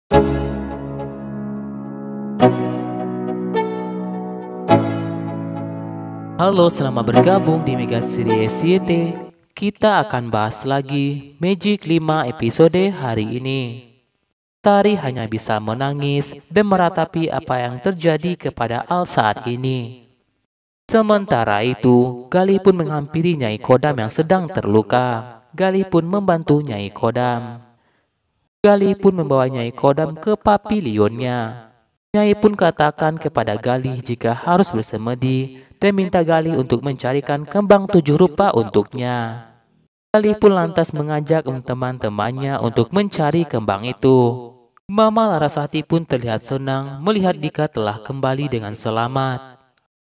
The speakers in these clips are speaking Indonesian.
Halo, selamat bergabung di Mega Series YT. Kita akan bahas lagi Magic 5 episode hari ini. Tari hanya bisa menangis dan meratapi apa yang terjadi kepada Al saat ini. Sementara itu, Gali pun menghampiri Nyai Kodam yang sedang terluka. Gali pun membantu Nyai Kodam. Gali pun membawa Nyai Kodam ke papilionnya. Nyai pun katakan kepada Gali jika harus bersemedi dan minta Gali untuk mencarikan kembang 7 rupa untuknya. Gali pun lantas mengajak teman-temannya untuk mencari kembang itu. Mama Larasati pun terlihat senang melihat Dika telah kembali dengan selamat.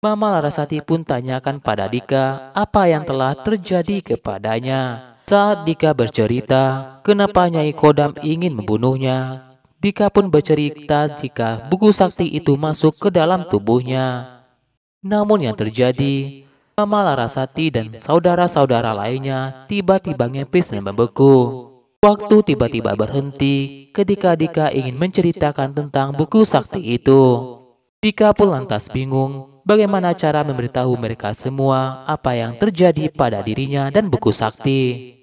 Mama Larasati pun tanyakan pada Dika apa yang telah terjadi kepadanya. Saat Dika bercerita kenapa Nyai Kodam ingin membunuhnya, Dika pun bercerita jika buku sakti itu masuk ke dalam tubuhnya. Namun yang terjadi, Mama Larasati dan saudara-saudara lainnya tiba-tiba ngepis dan membeku. Waktu tiba-tiba berhenti ketika Dika ingin menceritakan tentang buku sakti itu. Dika pun lantas bingung bagaimana cara memberitahu mereka semua apa yang terjadi pada dirinya dan buku sakti.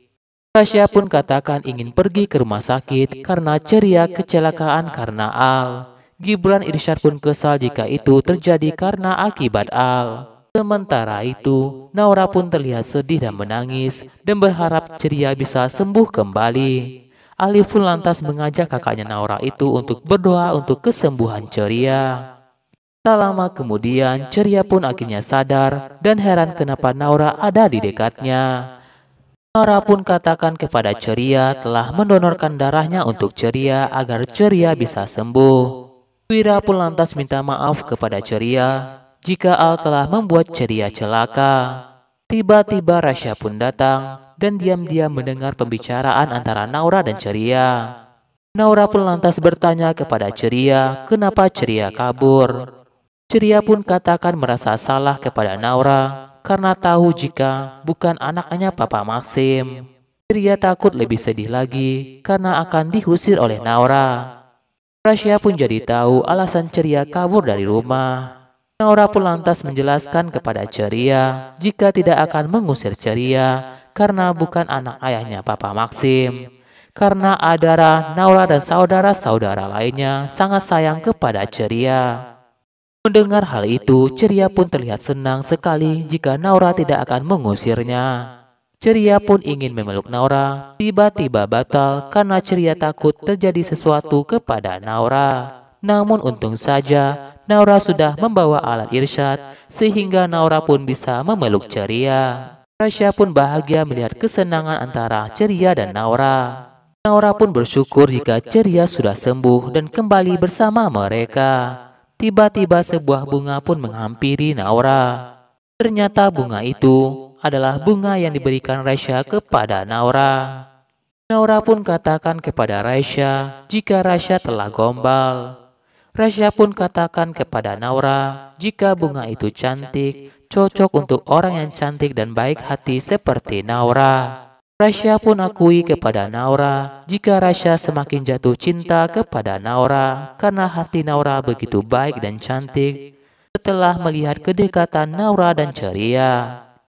Rasya pun katakan ingin pergi ke rumah sakit karena ceria kecelakaan karena Al. Gibran Irsyad pun kesal jika itu terjadi karena akibat Al. Sementara itu, Naura pun terlihat sedih dan menangis dan berharap ceria bisa sembuh kembali. Alif pun lantas mengajak kakaknya Naura itu untuk berdoa untuk kesembuhan ceria. Tak lama kemudian, ceria pun akhirnya sadar dan heran kenapa Naura ada di dekatnya. Naura pun katakan kepada ceria telah mendonorkan darahnya untuk ceria agar ceria bisa sembuh. Wira pun lantas minta maaf kepada ceria jika Al telah membuat ceria celaka. Tiba-tiba Rasya pun datang dan diam-diam mendengar pembicaraan antara Naura dan ceria. Naura pun lantas bertanya kepada ceria kenapa ceria kabur. Ceria pun katakan merasa salah kepada Naura karena tahu jika bukan anaknya Papa Maxim. Ceria takut lebih sedih lagi karena akan diusir oleh Naura. Rasya pun jadi tahu alasan ceria kabur dari rumah. Naura pun lantas menjelaskan kepada ceria jika tidak akan mengusir ceria karena bukan anak ayahnya Papa Maxim. Karena Adara, Naura dan saudara-saudara lainnya sangat sayang kepada ceria. Mendengar hal itu, ceria pun terlihat senang sekali jika Naura tidak akan mengusirnya. Ceria pun ingin memeluk Naura, tiba-tiba batal karena ceria takut terjadi sesuatu kepada Naura. Namun untung saja, Naura sudah membawa alat irsyad sehingga Naura pun bisa memeluk ceria. Rasya pun bahagia melihat kesenangan antara ceria dan Naura. Naura pun bersyukur jika ceria sudah sembuh dan kembali bersama mereka. Tiba-tiba sebuah bunga pun menghampiri Naura. Ternyata bunga itu adalah bunga yang diberikan Rasya kepada Naura. Naura pun katakan kepada Rasya jika Rasya telah gombal. Rasya pun katakan kepada Naura jika bunga itu cantik, cocok untuk orang yang cantik dan baik hati seperti Naura. Rasya pun akui kepada Naura jika Rasya semakin jatuh cinta kepada Naura karena hati Naura begitu baik dan cantik setelah melihat kedekatan Naura dan ceria.